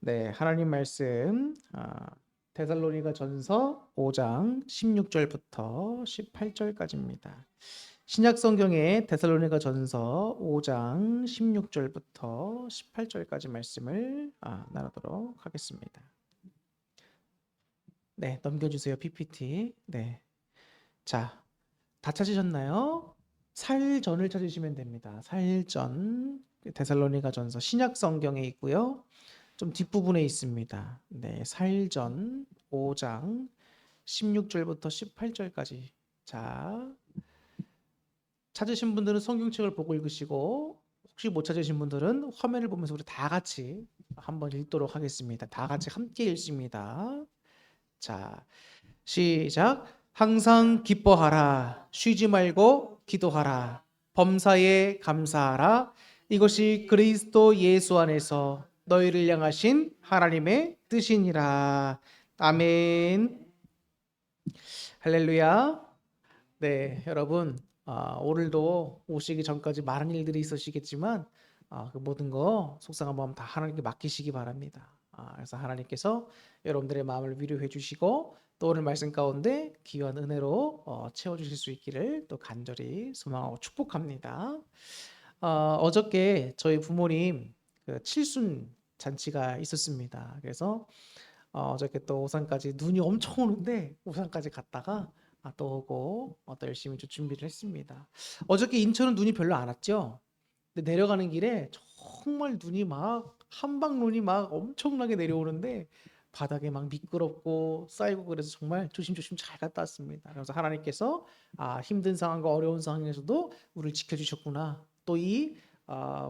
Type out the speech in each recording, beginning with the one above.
네, 하나님 말씀 데살로니가 전서 5장 16절부터 18절까지입니다. 신약 성경의 데살로니가 전서 5장 16절부터 18절까지 말씀을 나누도록 하겠습니다. 네, 넘겨주세요. PPT. 네, 자, 다 찾으셨나요? 살전을 찾으시면 됩니다. 살전 데살로니가 전서 신약 성경에 있고요. 좀 뒷부분에 있습니다. 네, 살전 5장 16절부터 18절까지. 자, 찾으신 분들은 성경책을 보고 읽으시고 혹시 못 찾으신 분들은 화면을 보면서 우리 다 같이 한번 읽도록 하겠습니다. 다 같이 함께 읽습니다. 자, 시작. 항상 기뻐하라. 쉬지 말고 기도하라. 범사에 감사하라. 이것이 그리스도 예수 안에서 너희를 향하신 하나님의 뜻이니라. 아멘. 할렐루야. 네, 여러분, 오늘도 오시기 전까지 많은 일들이 있으시겠지만 그 모든 거 속상한 마음 다 하나님께 맡기시기 바랍니다. 그래서 하나님께서 여러분들의 마음을 위로해 주시고 또 오늘 말씀 가운데 귀한 은혜로 채워주실 수 있기를 또 간절히 소망하고 축복합니다. 어저께 저희 부모님 그 칠순 잔치가 있었습니다. 그래서 어저께 또 오산까지 눈이 엄청 오는데 오산까지 갔다가 또 오고 또 열심히 좀 준비를 했습니다. 어저께 인천은 눈이 별로 안 왔죠. 근데 내려가는 길에 정말 눈이 막 한방 눈이 막 엄청나게 내려오는데 바닥에 막 미끄럽고 쌓이고 그래서 정말 조심조심 잘 갔다 왔습니다. 그래서 하나님께서 힘든 상황과 어려운 상황에서도 우리를 지켜주셨구나. 또이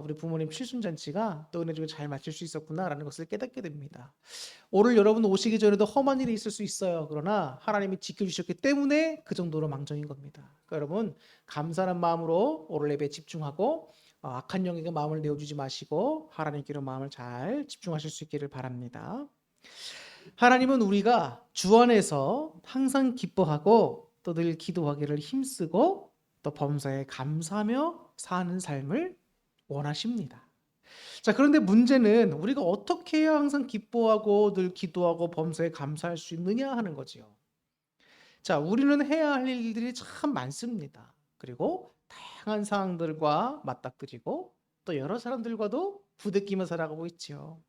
우리 부모님 칠순잔치가 또 은혜를 잘 마칠 수 있었구나라는 것을 깨닫게 됩니다. 오늘 여러분 오시기 전에도 험한 일이 있을 수 있어요. 그러나 하나님이 지켜주셨기 때문에 그 정도로 망정인 겁니다. 그러니까 여러분 감사한 마음으로 오늘 예배에 집중하고 악한 영에게 마음을 내어주지 마시고 하나님께로 마음을 잘 집중하실 수 있기를 바랍니다. 하나님은 우리가 주 안에서 항상 기뻐하고 또 늘 기도하기를 힘쓰고 또 범사에 감사하며 사는 삶을 원하십니다. 자, 그런데 문제는 우리가 어떻게 해야 항상 기뻐하고 늘 기도하고 범사에 감사할 수 있느냐 하는 거지요. 자, 우리는 해야 할 일들이 참 많습니다. 그리고 다양한 상황들과 맞닥뜨리고 또 여러 사람들과도 부대끼며 살아가고 있지요.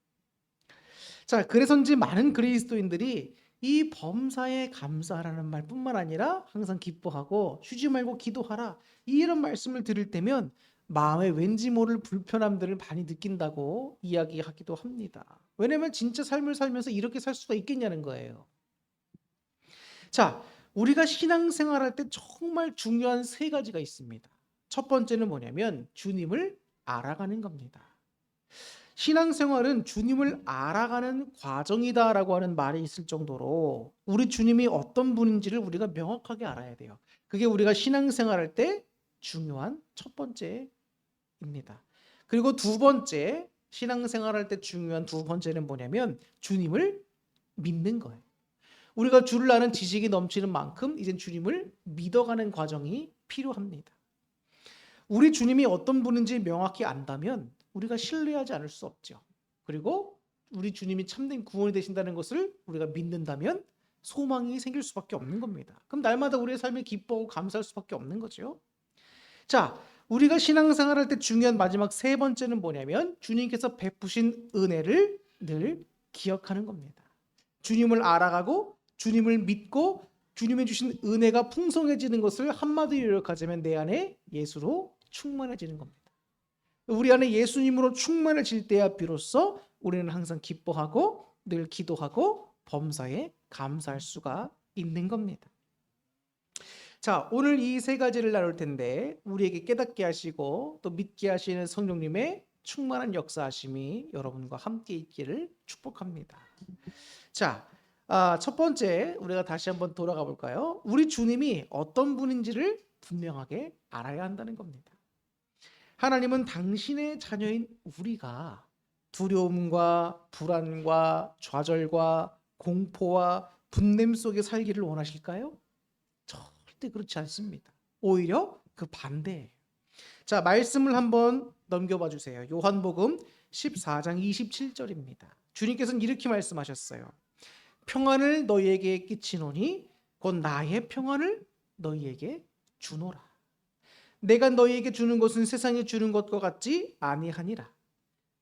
자, 그래서인지 많은 그리스도인들이 이 범사에 감사하라는 말뿐만 아니라 항상 기뻐하고 쉬지 말고 기도하라 이런 말씀을 들을 때면 마음에 왠지 모를 불편함들을 많이 느낀다고 이야기하기도 합니다. 왜냐하면 진짜 삶을 살면서 이렇게 살 수가 있겠냐는 거예요. 자, 우리가 신앙생활할 때 정말 중요한 세 가지가 있습니다. 첫 번째는 뭐냐면 주님을 알아가는 겁니다. 신앙생활은 주님을 알아가는 과정이다라고 하는 말이 있을 정도로 우리 주님이 어떤 분인지를 우리가 명확하게 알아야 돼요. 그게 우리가 신앙생활할 때 중요한 첫 번째입니다. 그리고 두 번째, 신앙생활할 때 중요한 두 번째는 뭐냐면 주님을 믿는 거예요. 우리가 주를 아는 지식이 넘치는 만큼 이젠 주님을 믿어가는 과정이 필요합니다. 우리 주님이 어떤 분인지 명확히 안다면 우리가 신뢰하지 않을 수 없죠. 그리고 우리 주님이 참된 구원이 되신다는 것을 우리가 믿는다면 소망이 생길 수밖에 없는 겁니다. 그럼 날마다 우리의 삶에 기뻐하고 감사할 수밖에 없는 거죠. 자, 우리가 신앙생활할 때 중요한 마지막 세 번째는 뭐냐면 주님께서 베푸신 은혜를 늘 기억하는 겁니다. 주님을 알아가고 주님을 믿고 주님이 주신 은혜가 풍성해지는 것을 한마디로 요약하자면 내 안에 예수로 충만해지는 겁니다. 우리 안에 예수님으로 충만해질 때야 비로소 우리는 항상 기뻐하고 늘 기도하고 범사에 감사할 수가 있는 겁니다. 자, 오늘 이 세 가지를 나눌 텐데 우리에게 깨닫게 하시고 또 믿게 하시는 성령님의 충만한 역사하심이 여러분과 함께 있기를 축복합니다. 자, 첫 번째 우리가 다시 한번 돌아가 볼까요? 우리 주님이 어떤 분인지를 분명하게 알아야 한다는 겁니다. 하나님은 당신의 자녀인 우리가 두려움과 불안과 좌절과 공포와 분냄 속에 살기를 원하실까요? 절대 그렇지 않습니다. 오히려 그 반대예요. 자, 말씀을 한번 넘겨봐 주세요. 요한복음 14장 27절입니다. 주님께서는 이렇게 말씀하셨어요. 평안을 너희에게 끼치노니 곧 나의 평안을 너희에게 주노라. 내가 너희에게 주는 것은 세상에 주는 것과 같지 아니하니라.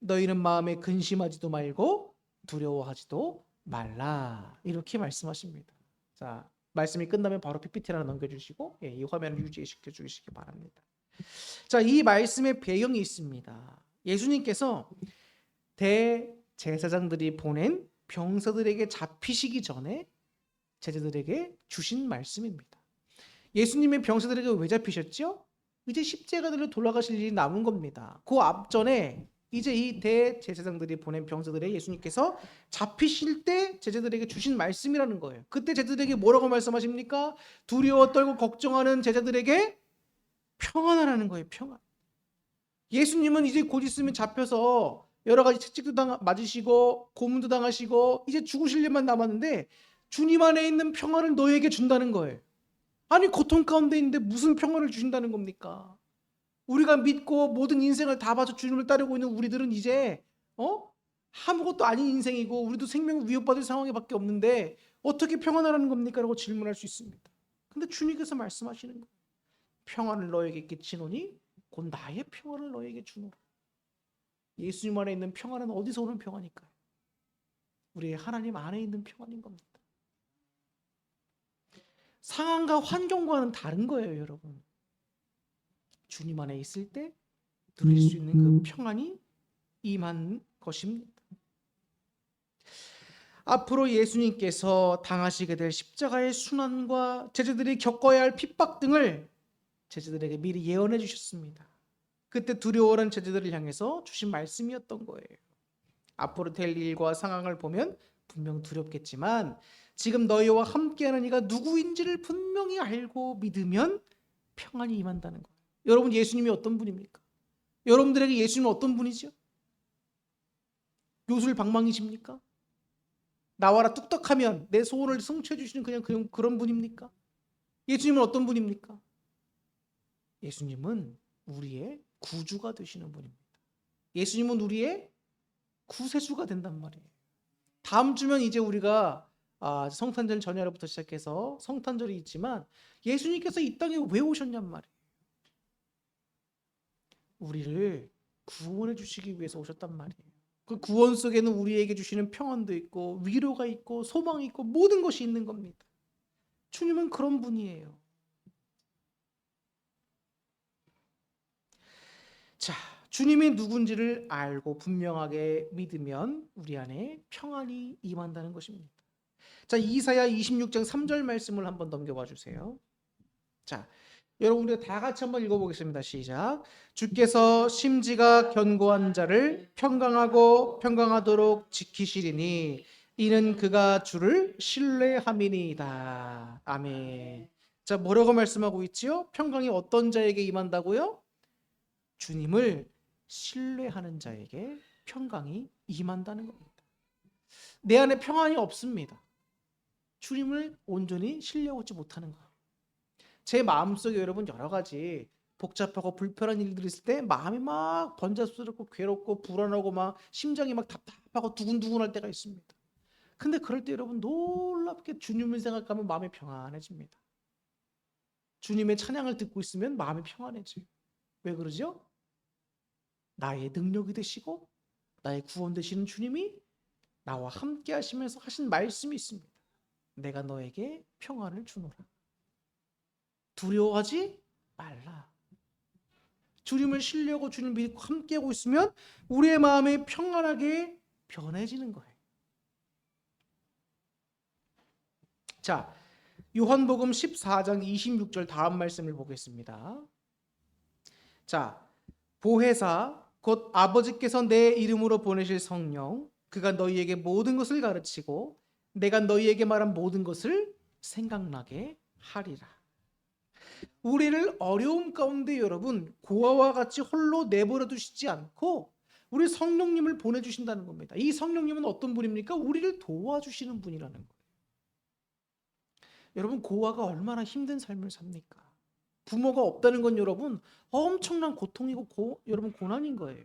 너희는 마음에 근심하지도 말고 두려워하지도 말라. 이렇게 말씀하십니다. 자, 말씀이 끝나면 바로 PPT를 하나 넘겨주시고 이 화면을 유지시켜 주시기 바랍니다. 자, 이 말씀의 배경이 있습니다. 예수님께서 대제사장들이 보낸 병사들에게 잡히시기 전에 제자들에게 주신 말씀입니다. 예수님의 병사들에게 왜 잡히셨죠? 이제 십자가들로 돌아가실 일이 남은 겁니다. 그 앞전에 이제 이 대제사장들이 보낸 병사들의 예수님께서 잡히실 때 제자들에게 주신 말씀이라는 거예요. 그때 제자들에게 뭐라고 말씀하십니까? 두려워 떨고 걱정하는 제자들에게 평안하라는 거예요. 평안. 예수님은 이제 곧 있으면 잡혀서 여러 가지 채찍도 맞으시고 고문도 당하시고 이제 죽으실 일만 남았는데 주님 안에 있는 평안을 너에게 준다는 거예요. 아니 고통 가운데 있는데 무슨 평안을 주신다는 겁니까? 우리가 믿고 모든 인생을 다 바쳐 주님을 따르고 있는 우리들은 이제 아무것도 아닌 인생이고 우리도 생명을 위협받을 상황에밖에 없는데 어떻게 평안하라는 겁니까? 라고 질문할 수 있습니다. 근데 주님께서 말씀하시는 거예요. 평안을 너에게 끼치노니 곧 나의 평안을 너에게 주노라. 예수님 안에 있는 평안은 어디서 오는 평안일까요? 우리의 하나님 안에 있는 평안인 겁니다. 상황과 환경과는 다른 거예요, 여러분. 주님 안에 있을 때 누릴 수 있는 그 평안이 임한 것입니다. 앞으로 예수님께서 당하시게 될 십자가의 순환과 제자들이 겪어야 할 핍박 등을 제자들에게 미리 예언해 주셨습니다. 그때 두려워하는 제자들을 향해서 주신 말씀이었던 거예요. 앞으로 될 일과 상황을 보면 분명 두렵겠지만 지금 너희와 함께하는 이가 누구인지를 분명히 알고 믿으면 평안이 임한다는 거예요. 여러분, 예수님이 어떤 분입니까? 여러분들에게 예수님은 어떤 분이죠? 요술방망이십니까? 나와라 뚝딱하면 내 소원을 성취해 주시는 그런 분입니까? 예수님은 어떤 분입니까? 예수님은 우리의 구주가 되시는 분입니다. 예수님은 우리의 구세주가 된단 말이에요. 다음 주면 이제 우리가 성탄절 전야로부터 시작해서 성탄절이 있지만 예수님께서 이 땅에 왜 오셨냔 말이에요. 우리를 구원해 주시기 위해서 오셨단 말이에요. 그 구원 속에는 우리에게 주시는 평안도 있고 위로가 있고 소망이 있고 모든 것이 있는 겁니다. 주님은 그런 분이에요. 자, 주님이 누군지를 알고 분명하게 믿으면 우리 안에 평안이 임한다는 것입니다. 자, 이사야 26장 3절 말씀을 한번 넘겨봐 주세요. 자, 여러분 우리가 다 같이 한번 읽어보겠습니다. 시작. 주께서 심지가 견고한 자를 평강하고 평강하도록 지키시리니 이는 그가 주를 신뢰함이니이다. 아멘. 자, 뭐라고 말씀하고 있지요? 평강이 어떤 자에게 임한다고요? 주님을 신뢰하는 자에게 평강이 임한다는 겁니다. 내 안에 평안이 없습니다. 주님을 온전히 신뢰하지 못하는 거예요. 제 마음속에 여러분 여러 가지 복잡하고 불편한 일들이 있을 때 마음이 막 번잡스럽고 괴롭고 불안하고 막 심장이 막 답답하고 두근두근할 때가 있습니다. 근데 그럴 때 여러분 놀랍게 주님을 생각하면 마음이 평안해집니다. 주님의 찬양을 듣고 있으면 마음이 평안해져요. 왜 그러죠? 나의 능력이 되시고 나의 구원 되시는 주님이 나와 함께 하시면서 하신 말씀이 있습니다. 내가 너에게 평안을 주노라. 두려워하지 말라. 주님을 신뢰하고 주님을 믿고 함께하고 있으면 우리의 마음이 평안하게 변해지는 거예요. 자, 요한복음 14장 26절 다음 말씀을 보겠습니다. 자, 보혜사 곧 아버지께서 내 이름으로 보내실 성령 그가 너희에게 모든 것을 가르치고 내가 너희에게 말한 모든 것을 생각나게 하리라. 우리를 어려움 가운데 여러분 고아와 같이 홀로 내버려 두시지 않고 우리 성령님을 보내주신다는 겁니다. 이 성령님은 어떤 분입니까? 우리를 도와주시는 분이라는 거예요. 여러분 고아가 얼마나 힘든 삶을 삽니까? 부모가 없다는 건 여러분 엄청난 고통이고 여러분 고난인 거예요.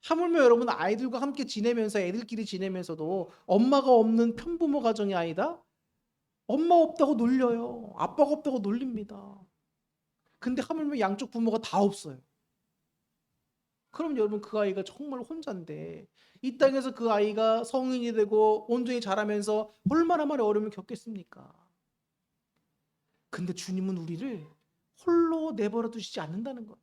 하물며 여러분 아이들과 함께 지내면서 애들끼리 지내면서도 엄마가 없는 편부모 가정의 아이다? 엄마 없다고 놀려요. 아빠가 없다고 놀립니다. 근데 하물며 양쪽 부모가 다 없어요. 그럼 여러분 그 아이가 정말 혼자인데 이 땅에서 그 아이가 성인이 되고 온전히 자라면서 얼마나 많은 어려움을 겪겠습니까? 근데 주님은 우리를 홀로 내버려 두시지 않는다는 거예요.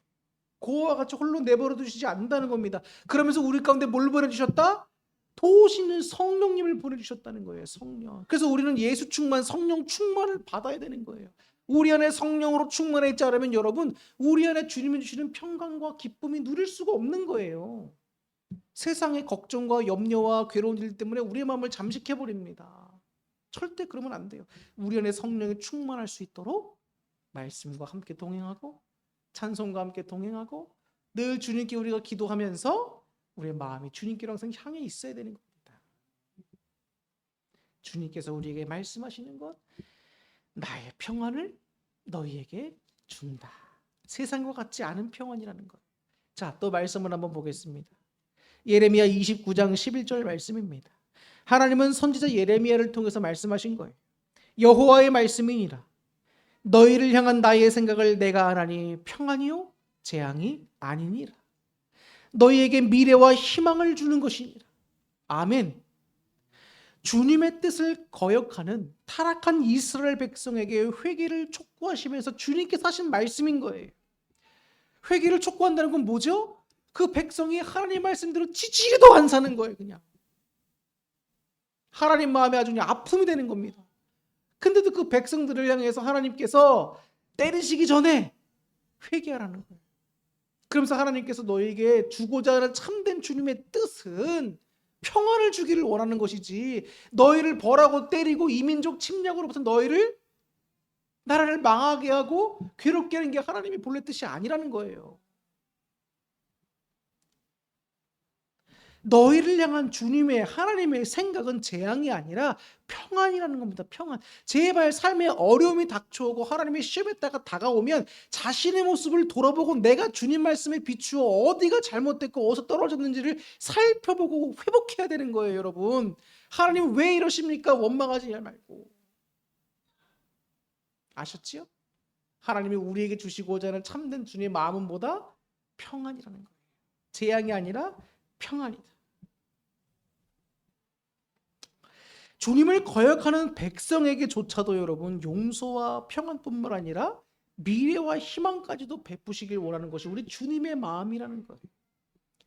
고와 같이 홀로 내버려 두시지 않는다는 겁니다. 그러면서 우리 가운데 뭘 보내주셨다? 도우시는 성령님을 보내주셨다는 거예요. 성령. 그래서 우리는 예수 충만, 성령 충만을 받아야 되는 거예요. 우리 안에 성령으로 충만해 있지 않으면 여러분 우리 안에 주님이 주시는 평강과 기쁨이 누릴 수가 없는 거예요. 세상의 걱정과 염려와 괴로운 일 때문에 우리의 마음을 잠식해버립니다. 절대 그러면 안 돼요. 우리 안에 성령이 충만할 수 있도록 말씀과 함께 동행하고 찬송과 함께 동행하고 늘 주님께 우리가 기도하면서 우리의 마음이 주님께로 항상 향해 있어야 되는 겁니다. 주님께서 우리에게 말씀하시는 것, 나의 평안을 너희에게 준다. 세상과 같지 않은 평안이라는 것. 자, 또 말씀을 한번 보겠습니다. 예레미야 29장 11절 말씀입니다. 하나님은 선지자 예레미야를 통해서 말씀하신 거예요. 여호와의 말씀이니라. 너희를 향한 나의 생각을 내가 아나니 평안이요 재앙이 아니니라. 너희에게 미래와 희망을 주는 것이니라. 아멘. 주님의 뜻을 거역하는 타락한 이스라엘 백성에게 회개를 촉구하시면서 주님께서 하신 말씀인 거예요. 회개를 촉구한다는 건 뭐죠? 그 백성이 하나님 말씀대로 지지리도 안 사는 거예요. 그냥 하나님 마음에 아주 그냥 아픔이 되는 겁니다. 근데도 그 백성들을 향해서 하나님께서 때리시기 전에 회개하라는 거예요. 그러면서 하나님께서 너에게 주고자 하는 참된 주님의 뜻은 평안을 주기를 원하는 것이지 너희를 벌하고 때리고 이민족 침략으로부터 너희를 나라를 망하게 하고 괴롭게 하는 게 하나님의 본래 뜻이 아니라는 거예요. 너희를 향한 주님의 하나님의 생각은 재앙이 아니라 평안이라는 겁니다. 평안. 제발 삶에 어려움이 닥쳐오고 하나님의 시험에 다가오면 자신의 모습을 돌아보고 내가 주님 말씀에 비추어 어디가 잘못됐고 어디서 떨어졌는지를 살펴보고 회복해야 되는 거예요. 여러분, 하나님 왜 이러십니까? 원망하지 말고. 아셨지요? 하나님이 우리에게 주시고자 하는 참된 주님의 마음은 뭐다? 평안이라는 거예요. 재앙이 아니라 평안이다. 주님을 거역하는 백성에게조차도 여러분 용서와 평안뿐만 아니라 미래와 희망까지도 베푸시길 원하는 것이 우리 주님의 마음이라는 거예요.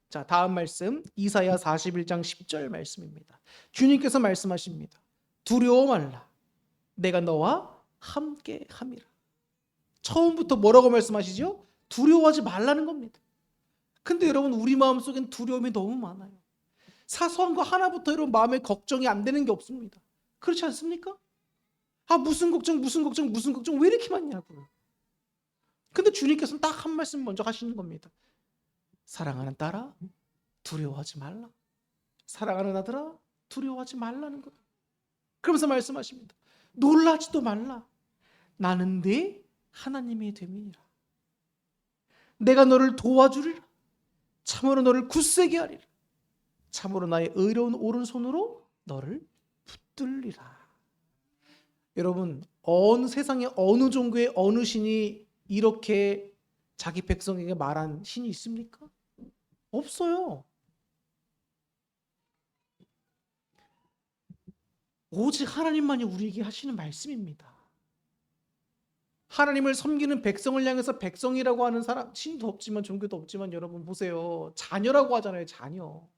자, 다음 말씀 이사야 41장 10절 말씀입니다. 주님께서 말씀하십니다. 두려워 말라. 내가 너와 함께 함이라. 처음부터 뭐라고 말씀하시죠? 두려워하지 말라는 겁니다. 근데 여러분 우리 마음속엔 두려움이 너무 많아요. 사소한 거 하나부터 여러분 마음에 걱정이 안 되는 게 없습니다. 그렇지 않습니까? 아 무슨 걱정 왜 이렇게 많냐고요. 근데 주님께서는 딱 한 말씀 먼저 하시는 겁니다. 사랑하는 딸아 두려워하지 말라. 사랑하는 아들아 두려워하지 말라는 거예요. 그러면서 말씀하십니다. 놀라지도 말라. 나는 네 하나님이 됨이니라. 내가 너를 도와주리라. 참으로 너를 굳세게 하리라. 참으로 나의 의로운 오른손으로 너를 붙들리라. 여러분 어느 세상에 어느 종교의 어느 신이 이렇게 자기 백성에게 말한 신이 있습니까? 없어요. 오직 하나님만이 우리에게 하시는 말씀입니다. 하나님을 섬기는 백성을 향해서 백성이라고 하는 사람, 신도 없지만 종교도 없지만 여러분 보세요. 자녀라고 하잖아요. 자녀.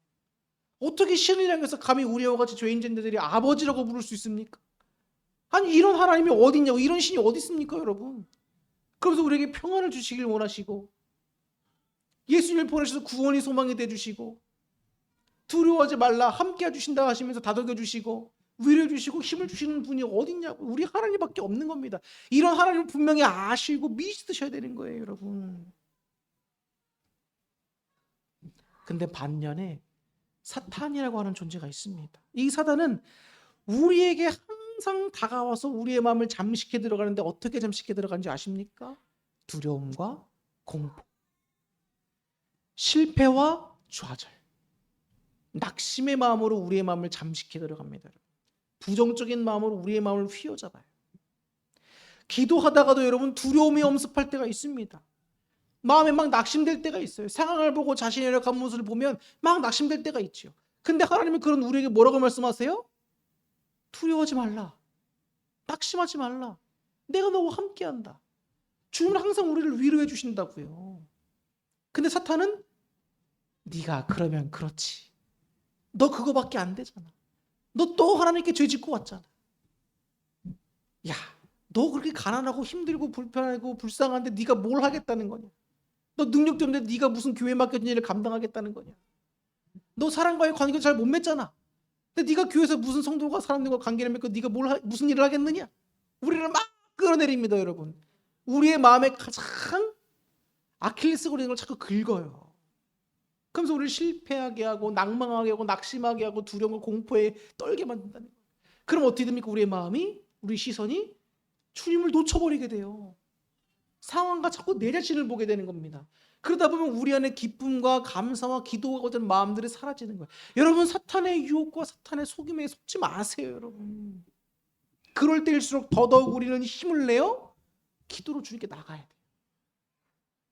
어떻게 신을 향해서 감히 우리와 같이 죄인들이 아버지라고 부를 수 있습니까? 아니 이런 하나님이 어디 있냐고, 이런 신이 어디 있습니까 여러분? 그러면서 우리에게 평안을 주시길 원하시고 예수님을 보내셔서 구원이 소망이 되주시고 두려워하지 말라 함께 해주신다 하시면서 다독여 주시고 위로해 주시고 힘을 주시는 분이 어디 있냐고. 우리 하나님밖에 없는 겁니다. 이런 하나님을 분명히 아시고 믿으셔야 되는 거예요 여러분. 근데 반면에 사탄이라고 하는 존재가 있습니다. 이 사단은 우리에게 항상 다가와서 우리의 마음을 잠식해 들어가는데 어떻게 잠식해 들어가는지 아십니까? 두려움과 공포, 실패와 좌절, 낙심의 마음으로 우리의 마음을 잠식해 들어갑니다. 부정적인 마음으로 우리의 마음을 휘어잡아요. 기도하다가도 여러분 두려움이 엄습할 때가 있습니다. 마음에 막 낙심될 때가 있어요. 상황을 보고 자신의 열악한 모습을 보면 막 낙심될 때가 있죠. 근데 하나님은 그런 우리에게 뭐라고 말씀하세요? 두려워하지 말라. 낙심하지 말라. 내가 너와 함께한다. 주님은 항상 우리를 위로해 주신다고요. 근데 사탄은 네가 그러면 그렇지. 너 그거밖에 안 되잖아. 너 또 하나님께 죄 짓고 왔잖아. 야, 너 그렇게 가난하고 힘들고 불편하고 불쌍한데 네가 뭘 하겠다는 거냐? 너 능력도 없는데 네가 무슨 교회 맡겨진 일을 감당하겠다는 거냐? 너 사람과의 관계도 잘 못 맺잖아. 근데 네가 교회에서 무슨 성도가 사람들과 관계를 맺고 네가 무슨 일을 하겠느냐? 우리를 막 끌어내립니다, 여러분. 우리의 마음에 가장 아킬레스건인 걸 자꾸 긁어요. 그러면서 우리를 실패하게 하고 낭망하게 하고 낙심하게 하고 두려움과 공포에 떨게 만든다는 거예요. 그럼 어떻게 됩니까? 우리의 마음이, 우리 시선이 주님을 놓쳐버리게 돼요. 상황과 자꾸 내 자신을 보게 되는 겁니다. 그러다 보면 우리 안에 기쁨과 감사와 기도가 되는 마음들이 사라지는 거예요. 여러분, 사탄의 유혹과 사탄의 속임에 속지 마세요, 여러분. 그럴 때일수록 더더욱 우리는 힘을 내어 기도로 주님께 나가야 돼요.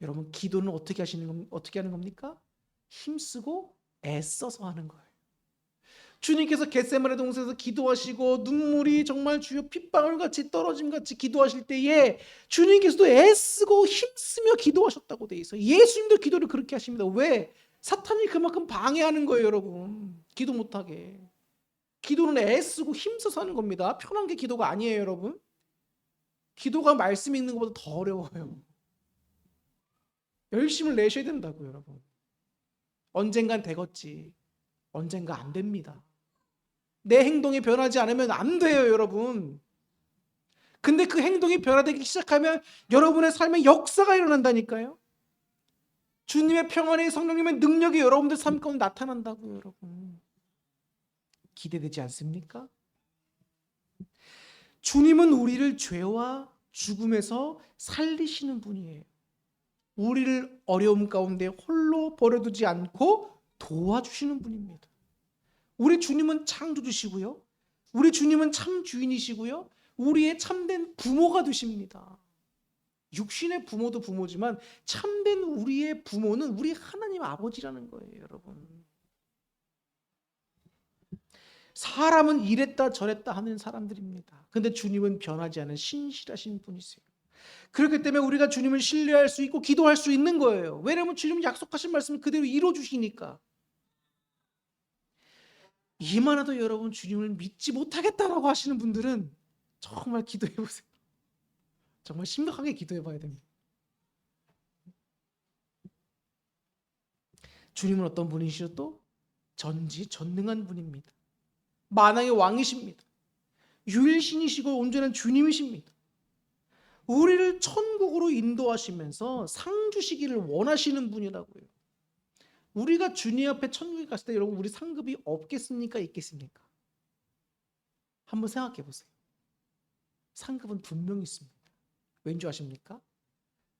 여러분, 기도는 어떻게 하는 겁니까? 힘쓰고 애써서 하는 거예요. 주님께서 겟세마네 동산에서 기도하시고 눈물이 정말 주여 핏방울같이 떨어짐같이 기도하실 때에 주님께서도 애쓰고 힘쓰며 기도하셨다고 돼 있어요. 예수님도 기도를 그렇게 하십니다. 왜? 사탄이 그만큼 방해하는 거예요, 여러분. 기도 못하게. 기도는 애쓰고 힘써서 하는 겁니다. 편한 게 기도가 아니에요, 여러분. 기도가 말씀 읽는 것보다 더 어려워요. 열심을 내셔야 된다고요, 여러분. 언젠간 되겠지. 언젠가 안 됩니다. 내 행동이 변하지 않으면 안 돼요, 여러분. 근데 그 행동이 변화되기 시작하면 여러분의 삶에 역사가 일어난다니까요. 주님의 평안의 성령님의 능력이 여러분들 삶 가운데 나타난다고요, 여러분. 기대되지 않습니까? 주님은 우리를 죄와 죽음에서 살리시는 분이에요. 우리를 어려움 가운데 홀로 버려두지 않고 도와주시는 분입니다. 우리 주님은 창조주시고요. 우리 주님은 참 주인이시고요. 우리의 참된 부모가 되십니다. 육신의 부모도 부모지만 참된 우리의 부모는 우리 하나님 아버지라는 거예요, 여러분. 사람은 이랬다 저랬다 하는 사람들입니다. 근데 주님은 변하지 않은 신실하신 분이세요. 그렇기 때문에 우리가 주님을 신뢰할 수 있고 기도할 수 있는 거예요. 왜냐하면 주님은 약속하신 말씀을 그대로 이루어주시니까. 이만하도 여러분 주님을 믿지 못하겠다라고 하시는 분들은 정말 기도해 보세요. 정말 심각하게 기도해 봐야 됩니다. 주님은 어떤 분이시죠? 또 전지전능한 분입니다. 만왕의 왕이십니다. 유일신이시고 온전한 주님이십니다. 우리를 천국으로 인도하시면서 상 주시기를 원하시는 분이라고요. 우리가 주님 앞에 천국에 갔을 때 여러분 우리 상급이 없겠습니까? 있겠습니까? 한번 생각해 보세요. 상급은 분명히 있습니다. 왠지 아십니까?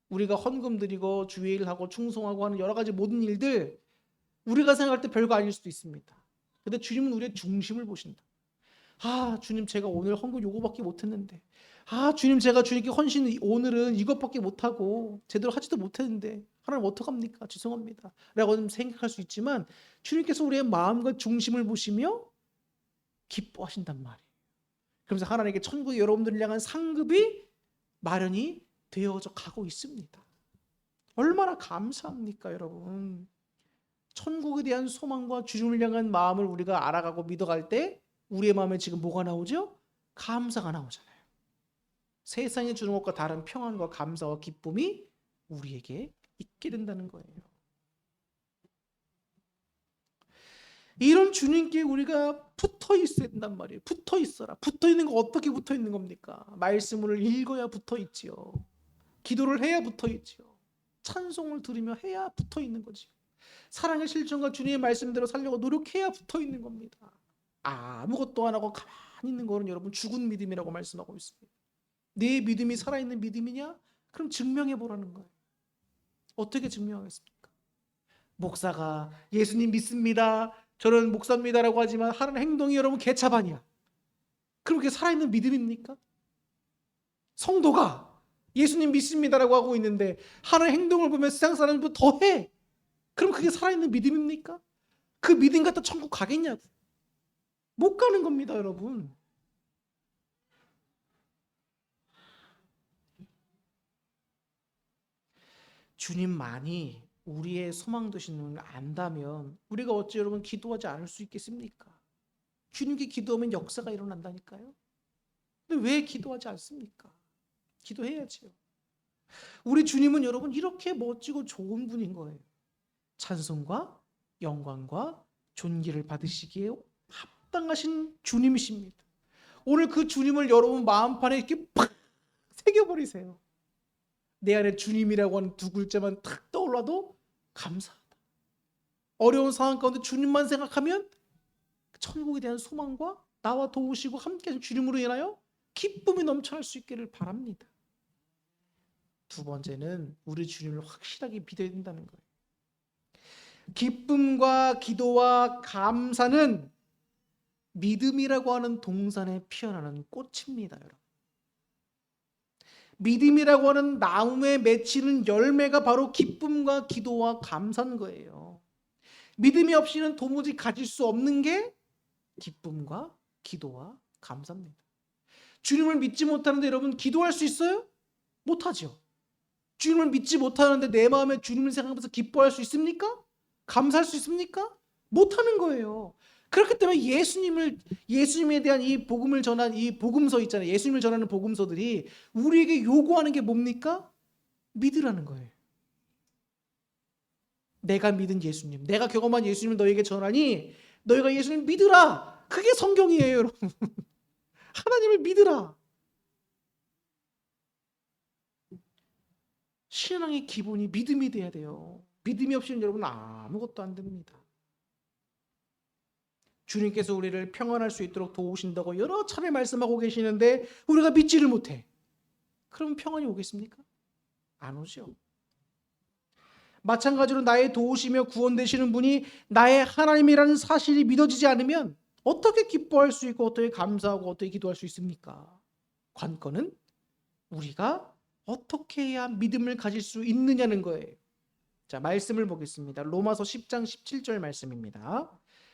우리가 헌금 드리고 주일 하고 충성하고 하는 여러 가지 모든 일들 우리가 생각할 때 별거 아닐 수도 있습니다. 근데 주님은 우리의 중심을 보신다. 아, 주님 제가 오늘 헌금 요거밖에 못했는데, 아, 주님 제가 주님께 헌신 오늘은 이것밖에 못하고 제대로 하지도 못했는데 하나님 어떡합니까? 죄송합니다 라고 생각할 수 있지만 주님께서 우리의 마음과 중심을 보시며 기뻐하신단 말이에요. 그러면서 하나님께 천국의 여러분들을 향한 상급이 마련이 되어져 가고 있습니다. 얼마나 감사합니까, 여러분. 천국에 대한 소망과 주님을 향한 마음을 우리가 알아가고 믿어갈 때 우리의 마음에 지금 뭐가 나오죠? 감사가 나오잖아요. 세상에 주는 것과 다른 평안과 감사와 기쁨이 우리에게 있게 된다는 거예요. 이런 주님께 우리가 붙어 있어야 된단 말이에요. 붙어 있어라. 붙어 있는 거 어떻게 붙어 있는 겁니까? 말씀을 읽어야 붙어 있지요. 기도를 해야 붙어 있지요. 찬송을 들으며 해야 붙어 있는 거지요. 사랑의 실천과 주님의 말씀대로 살려고 노력해야 붙어 있는 겁니다. 아무것도 안 하고 가만히 있는 거는 여러분 죽은 믿음이라고 말씀하고 있습니다. 내 믿음이 살아있는 믿음이냐? 그럼 증명해 보라는 거예요. 어떻게 증명하겠습니까? 목사가 예수님 믿습니다. 저는 목사입니다라고 하지만 하는 행동이 여러분 개차반이야. 그럼 그게 살아있는 믿음입니까? 성도가 예수님 믿습니다라고 하고 있는데 하는 행동을 보면 세상 사람들보다 더해. 그럼 그게 살아있는 믿음입니까? 그 믿음 갖다 천국 가겠냐고. 못 가는 겁니다, 여러분. 주님만이 우리의 소망 되시는 걸 안다면 우리가 어찌 여러분 기도하지 않을 수 있겠습니까? 주님께 기도하면 역사가 일어난다니까요. 근데 왜 기도하지 않습니까? 기도해야지요. 우리 주님은 여러분 이렇게 멋지고 좋은 분인 거예요. 찬송과 영광과 존귀를 받으시기에 합당하신 주님이십니다. 오늘 그 주님을 여러분 마음판에 이렇게 팍 새겨버리세요. 내 안에 주님이라고 하는 두 글자만 탁 떠올라도 감사하다. 어려운 상황 가운데 주님만 생각하면 천국에 대한 소망과 나와 도우시고 함께하신 주님으로 인하여 기쁨이 넘쳐날 수 있기를 바랍니다. 두 번째는 우리 주님을 확실하게 믿어야 된다는 거예요. 기쁨과 기도와 감사는 믿음이라고 하는 동산에 피어나는 꽃입니다, 여러분. 믿음이라고 하는 나무에 맺히는 열매가 바로 기쁨과 기도와 감사인 거예요. 믿음이 없이는 도무지 가질 수 없는 게 기쁨과 기도와 감사입니다. 주님을 믿지 못하는데 여러분 기도할 수 있어요? 못하죠. 주님을 믿지 못하는데 내 마음에 주님을 생각하면서 기뻐할 수 있습니까? 감사할 수 있습니까? 못하는 거예요. 그렇기 때문에 예수님에 대한 이 복음을 전한 이 복음서 있잖아요. 예수님을 전하는 복음서들이 우리에게 요구하는 게 뭡니까? 믿으라는 거예요. 내가 믿은 예수님, 내가 경험한 예수님을 너에게 전하니 너희가 예수님 믿으라. 그게 성경이에요, 여러분. 하나님을 믿으라. 신앙의 기본이 믿음이 돼야 돼요. 믿음이 없이는 여러분 아무것도 안 됩니다. 주님께서 우리를 평안할 수 있도록 도우신다고 여러 차례 말씀하고 계시는데 우리가 믿지를 못해. 그럼 평안이 오겠습니까? 안 오죠. 마찬가지로 나의 도우시며 구원되시는 분이 나의 하나님이라는 사실이 믿어지지 않으면 어떻게 기뻐할 수 있고 어떻게 감사하고 어떻게 기도할 수 있습니까? 관건은 우리가 어떻게 해야 믿음을 가질 수 있느냐는 거예요. 자, 말씀을 보겠습니다. 로마서 10장 17절 말씀입니다.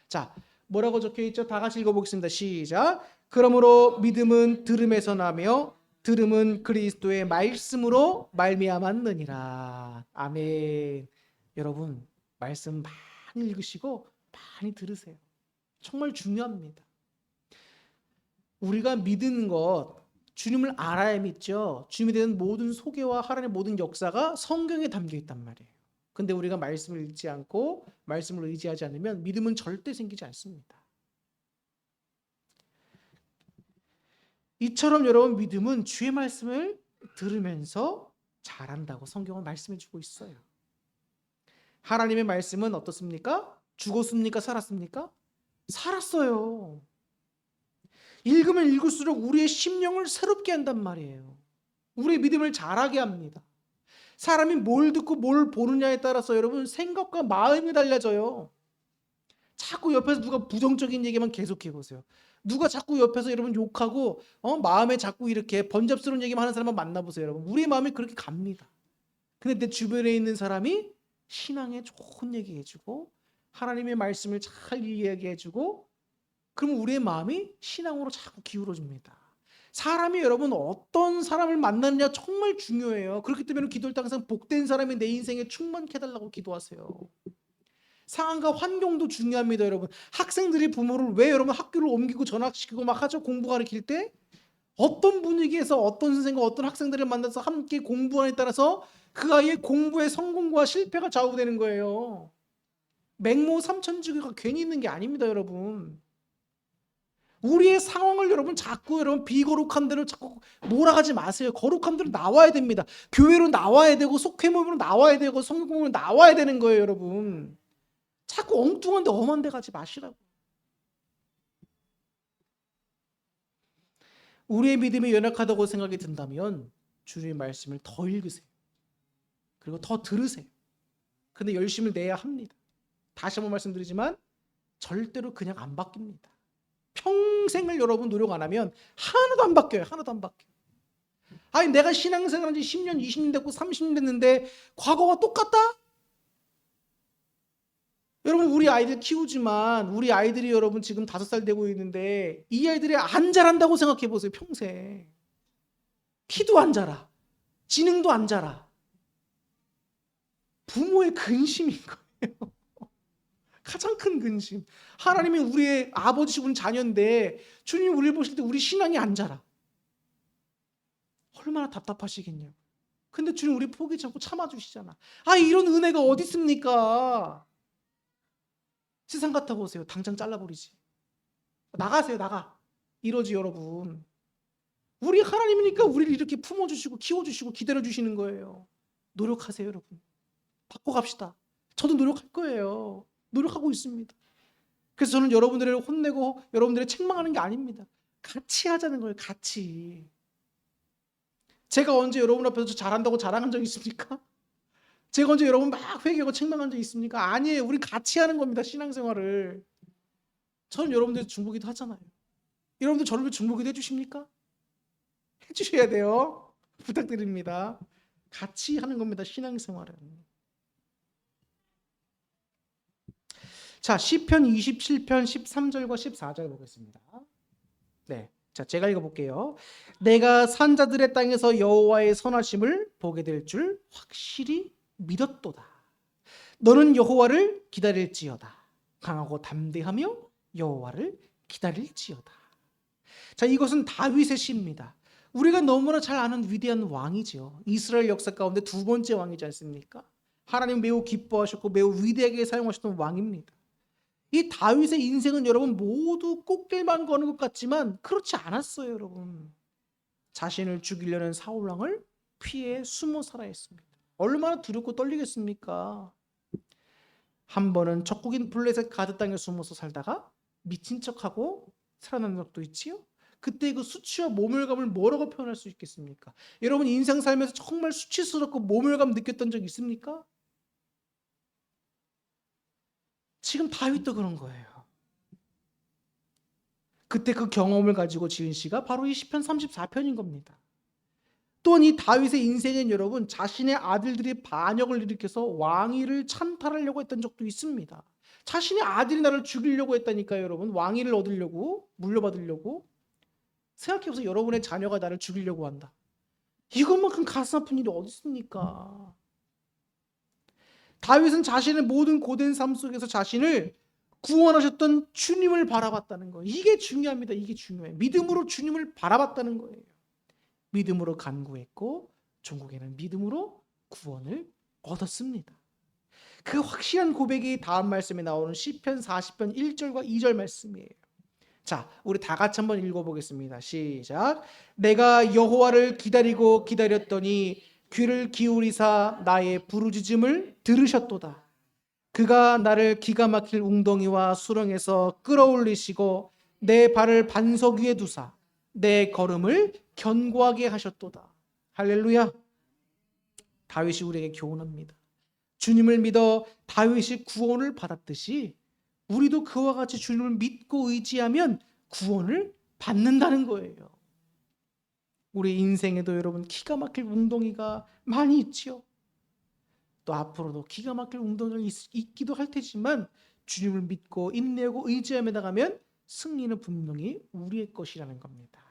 자, 뭐라고 적혀 있죠? 다 같이 읽어보겠습니다. 시작. 그러므로 믿음은 들음에서 나며 들음은 그리스도의 말씀으로 말미암았느니라. 아멘. 여러분 말씀 많이 읽으시고 많이 들으세요. 정말 중요합니다. 우리가 믿는 것 주님을 알아야 믿죠. 주님에 대한 모든 소개와 하나님의 모든 역사가 성경에 담겨 있단 말이에요. 근데 우리가 말씀을 읽지 않고 말씀을 의지하지 않으면 믿음은 절대 생기지 않습니다. 이처럼 여러분 믿음은 주의 말씀을 들으면서 자란다고 성경은 말씀해 주고 있어요. 하나님의 말씀은 어떻습니까? 죽었습니까? 살았습니까? 살았어요. 읽으면 읽을수록 우리의 심령을 새롭게 한단 말이에요. 우리의 믿음을 자라게 합니다. 사람이 뭘 듣고 뭘 보느냐에 따라서 여러분 생각과 마음이 달라져요. 자꾸 옆에서 누가 부정적인 얘기만 계속해 보세요. 누가 자꾸 옆에서 여러분 욕하고 마음에 자꾸 이렇게 번잡스러운 얘기만 하는 사람만 만나보세요. 여러분 우리의 마음이 그렇게 갑니다. 근데 내 주변에 있는 사람이 신앙에 좋은 얘기해주고 하나님의 말씀을 잘 이야기해주고 그러면 우리의 마음이 신앙으로 자꾸 기울어집니다. 사람이 여러분 어떤 사람을 만나느냐 정말 중요해요. 그렇기 때문에 기도할 때 항상 복된 사람이 내 인생에 충만케 해달라고 기도하세요. 상황과 환경도 중요합니다, 여러분. 학생들이 부모를 왜 여러분 학교를 옮기고 전학시키고 막 하죠? 공부 가르칠 때 어떤 분위기에서 어떤 선생과 어떤 학생들을 만나서 함께 공부하느냐에 따라서 그 아이의 공부의 성공과 실패가 좌우되는 거예요. 맹모 삼천지교가 괜히 있는 게 아닙니다, 여러분. 우리의 상황을 여러분 자꾸 여러분 비거룩한 대로 자꾸 몰아가지 마세요. 거룩한 대로 나와야 됩니다. 교회로 나와야 되고 속회모임으로 나와야 되고 성공으로 나와야 되는 거예요, 여러분. 자꾸 엉뚱한 데 엄한 데 가지 마시라고. 우리의 믿음이 연약하다고 생각이 든다면 주님의 말씀을 더 읽으세요. 그리고 더 들으세요. 근데 열심을 내야 합니다. 다시 한번 말씀드리지만 절대로 그냥 안 바뀝니다. 평생을 여러분 노력 안 하면 하나도 안 바뀌어요. 하나도 안 바뀌어요. 아니 내가 신앙생활한 지 10년, 20년 됐고 30년 됐는데 과거와 똑같다? 여러분 우리 아이들 키우지만 우리 아이들이 여러분 지금 5살 되고 있는데 이 아이들이 안 자란다고 생각해 보세요. 평생. 키도 안 자라. 지능도 안 자라. 부모의 근심인 거예요. 가장 큰 근심. 하나님이 우리의 아버지시고 자녀인데 주님이 우리를 보실 때 우리 신앙이 안 자라. 얼마나 답답하시겠냐고. 근데 주님 우리 포기치 않고 참아주시잖아. 아 이런 은혜가 어디 있습니까? 세상 같아 보세요. 당장 잘라버리지. 나가세요 나가. 이러지 여러분. 우리 하나님이니까 우리를 이렇게 품어주시고 키워주시고 기다려주시는 거예요. 노력하세요 여러분. 바꿔갑시다. 저도 노력할 거예요. 노력하고 있습니다. 그래서 저는 여러분들을 혼내고 여러분들을 책망하는 게 아닙니다. 같이 하자는 거예요. 같이. 제가 언제 여러분 앞에서 잘한다고 자랑한 적 있습니까? 제가 언제 여러분 막 회개하고 책망한 적 있습니까? 아니에요. 우리 같이 하는 겁니다. 신앙생활을. 저는 여러분들 중보기도 하잖아요. 여러분들 저를 위해 중보기도 해주십니까? 해주셔야 돼요. 부탁드립니다. 같이 하는 겁니다. 신앙생활은. 자, 시편 27편 13절과 14절 보겠습니다. 네. 자, 제가 읽어볼게요. 내가 산자들의 땅에서 여호와의 선하심을 보게 될 줄 확실히 믿었도다. 너는 여호와를 기다릴지어다. 강하고 담대하며 여호와를 기다릴지어다. 자, 이것은 다윗의 시입니다. 우리가 너무나 잘 아는 위대한 왕이죠. 이스라엘 역사 가운데 2번째 왕이지 않습니까? 하나님 매우 기뻐하셨고 매우 위대하게 사용하셨던 왕입니다. 이 다윗의 인생은 여러분 모두 꽃길만 거는 것 같지만 그렇지 않았어요. 여러분 자신을 죽이려는 사울 왕을 피해 숨어 살아야 했습니다. 얼마나 두렵고 떨리겠습니까? 한 번은 적국인 블레셋 가드 땅에 숨어서 살다가 미친 척하고 살아난 적도 있지요. 그때 그 수치와 모멸감을 뭐라고 표현할 수 있겠습니까? 여러분 인생 살면서 정말 수치스럽고 모멸감 느꼈던 적 있습니까? 지금 다윗도 그런 거예요. 그때 그 경험을 가지고 지은 시가 바로 이 시편 34편인 겁니다. 또한 이 다윗의 인생엔 여러분 자신의 아들들이 반역을 일으켜서 왕위를 찬탈하려고 했던 적도 있습니다. 자신의 아들이 나를 죽이려고 했다니까요. 여러분 왕위를 얻으려고 물려받으려고. 생각해보세요. 여러분의 자녀가 나를 죽이려고 한다. 이것만큼 가슴 아픈 일이 어디 있습니까? 다윗은 자신의 모든 고된 삶 속에서 자신을 구원하셨던 주님을 바라봤다는 거예요. 이게 중요합니다. 이게 중요해요. 믿음으로 주님을 바라봤다는 거예요. 믿음으로 간구했고 종국에는 믿음으로 구원을 얻었습니다. 그 확실한 고백이 다음 말씀에 나오는 시편 40편 1절과 2절 말씀이에요. 자, 우리 다 같이 한번 읽어보겠습니다. 시작. 내가 여호와를 기다리고 기다렸더니 귀를 기울이사 나의 부르짖음을 들으셨도다. 그가 나를 기가 막힐 웅덩이와 수렁에서 끌어올리시고 내 발을 반석 위에 두사 내 걸음을 견고하게 하셨도다. 할렐루야. 다윗이 우리에게 교훈합니다. 주님을 믿어 다윗이 구원을 받았듯이 우리도 그와 같이 주님을 믿고 의지하면 구원을 받는다는 거예요. 우리 인생에도 여러분 기가 막힐 웅덩이가 많이 있지요. 또 앞으로도 기가 막힐 웅덩이가 있기도 할 테지만 주님을 믿고 인내하고 의지하며 나가면 승리는 분명히 우리의 것이라는 겁니다.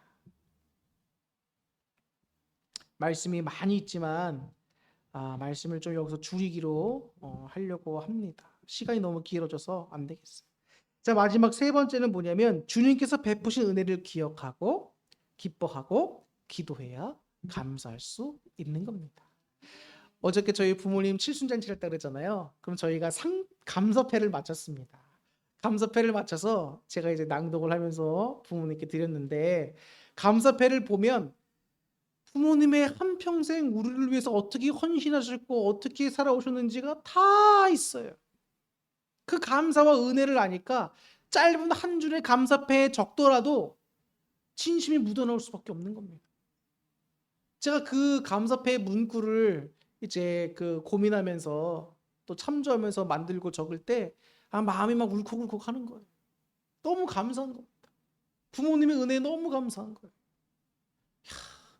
말씀이 많이 있지만 말씀을 좀 여기서 줄이기로 하려고 합니다. 시간이 너무 길어져서 안 되겠어요. 자, 마지막 3번째는 뭐냐면 주님께서 베푸신 은혜를 기억하고 기뻐하고 기도해야 감사할 수 있는 겁니다. 어저께 저희 부모님 칠순잔치를 했다고 그랬잖아요. 그럼 저희가 감사패를 마쳤습니다. 감사패를 마쳐서 제가 이제 낭독을 하면서 부모님께 드렸는데 감사패를 보면 부모님의 한평생 우리를 위해서 어떻게 헌신하셨고 어떻게 살아오셨는지가 다 있어요. 그 감사와 은혜를 아니까 짧은 한 줄의 감사패에 적더라도 진심이 묻어나올 수밖에 없는 겁니다. 제가 그 감사패의 문구를 이제 그 고민하면서 또 참조하면서 만들고 적을 때 마음이 막 울컥울컥 하는 거예요. 너무 감사한 겁니다. 부모님의 은혜에 너무 감사한 거예요.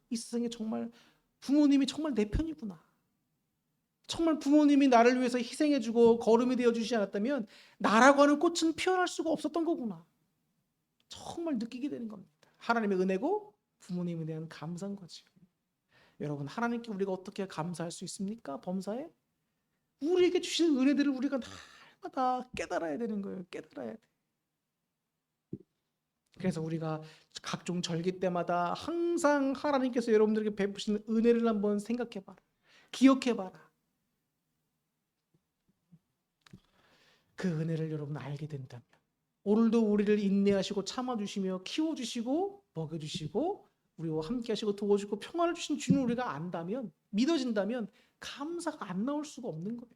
이 세상에 정말 부모님이 정말 내 편이구나. 정말 부모님이 나를 위해서 희생해주고 거름이 되어주지 않았다면 나라고 하는 꽃은 피어날 수가 없었던 거구나. 정말 느끼게 되는 겁니다. 하나님의 은혜고 부모님에 대한 감사인 거죠. 여러분, 하나님께 우리가 어떻게 감사할 수 있습니까? 범사에 우리에게 주신 은혜들을 우리가 날마다 깨달아야 되는 거예요. 깨달아야 돼. 그래서 우리가 각종 절기 때마다 항상 하나님께서 여러분들에게 베푸신 은혜를 한번 생각해봐라. 기억해봐라. 그 은혜를 여러분 알게 된다면 오늘도 우리를 인내하시고 참아주시며 키워주시고 먹여주시고 우리와 함께 하시고 도와주고 평안을 주신 주님을 우리가 안다면, 믿어진다면 감사가 안 나올 수가 없는 거예요.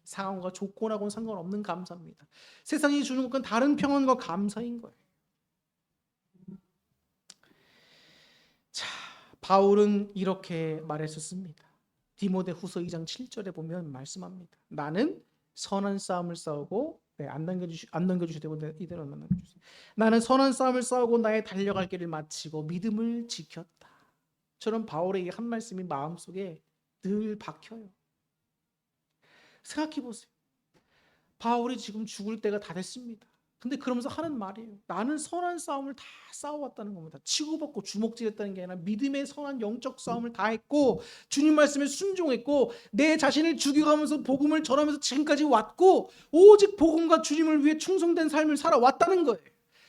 상황과 조건하고는 상관없는 감사입니다. 세상이 주는 것과는 다른 평안과 감사인 거예요. 자, 바울은 이렇게 말했었습니다. 디모데후서 2장 7절에 보면 말씀합니다. 나는 선한 싸움을 싸우고 안 넘겨주셔도 되고 이대로 남겨주세요. 나는 선한 싸움을 싸우고 나의 달려갈 길을 마치고 믿음을 지켰다. 저는 바울의 이 한 말씀이 마음속에 늘 박혀요. 생각해 보세요. 바울이 지금 죽을 때가 다 됐습니다. 근데 그러면서 하는 말이에요. 나는 선한 싸움을 다 싸워왔다는 겁니다. 치고받고 주먹질했다는 게 아니라 믿음의 선한 영적 싸움을 다 했고 주님 말씀에 순종했고 내 자신을 죽여가면서 복음을 전하면서 지금까지 왔고 오직 복음과 주님을 위해 충성된 삶을 살아왔다는 거예요.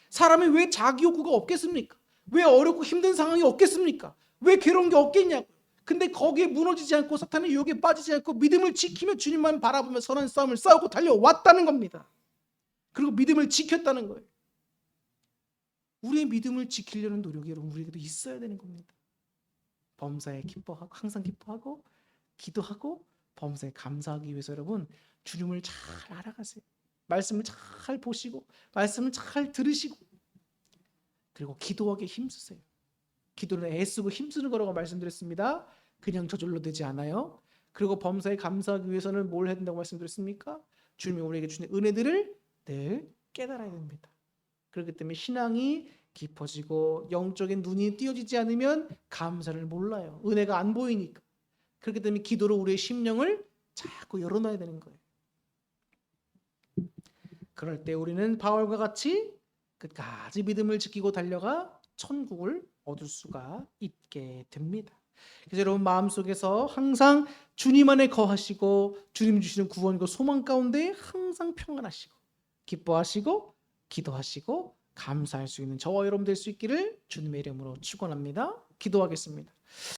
사람이 왜 자기 욕구가 없겠습니까? 왜 어렵고 힘든 상황이 없겠습니까? 왜 괴로운 게 없겠냐고요. 근데 거기에 무너지지 않고 사탄의 유혹에 빠지지 않고 믿음을 지키며 주님만 바라보며 선한 싸움을 싸우고 달려왔다는 겁니다. 그리고 믿음을 지켰다는 거예요. 우리의 믿음을 지키려는 노력이 여러분 우리에게도 있어야 되는 겁니다. 범사에 기뻐하고 항상 기뻐하고 기도하고 범사에 감사하기 위해서 여러분 주님을 잘 알아가세요. 말씀을 잘 보시고 말씀을 잘 들으시고 그리고 기도하기에 힘쓰세요. 기도는 애쓰고 힘쓰는 거라고 말씀드렸습니다. 그냥 저절로 되지 않아요. 그리고 범사에 감사하기 위해서는 뭘 해야 된다고 말씀드렸습니까? 주님이 우리에게 주신 은혜들을 늘 깨달아야 됩니다. 그렇기 때문에 신앙이 깊어지고 영적인 눈이 띄어지지 않으면 감사를 몰라요. 은혜가 안 보이니까. 그렇기 때문에 기도로 우리의 심령을 자꾸 열어놔야 되는 거예요. 그럴 때 우리는 바울과 같이 끝까지 믿음을 지키고 달려가 천국을 얻을 수가 있게 됩니다. 그래서 여러분 마음속에서 항상 주님 안에 거하시고 주님 주시는 구원과 소망 가운데 항상 평안하시고 기뻐하시고 기도하시고 감사할 수 있는 저와 여러분 될 수 있기를 주님의 이름으로 축원합니다. 기도하겠습니다.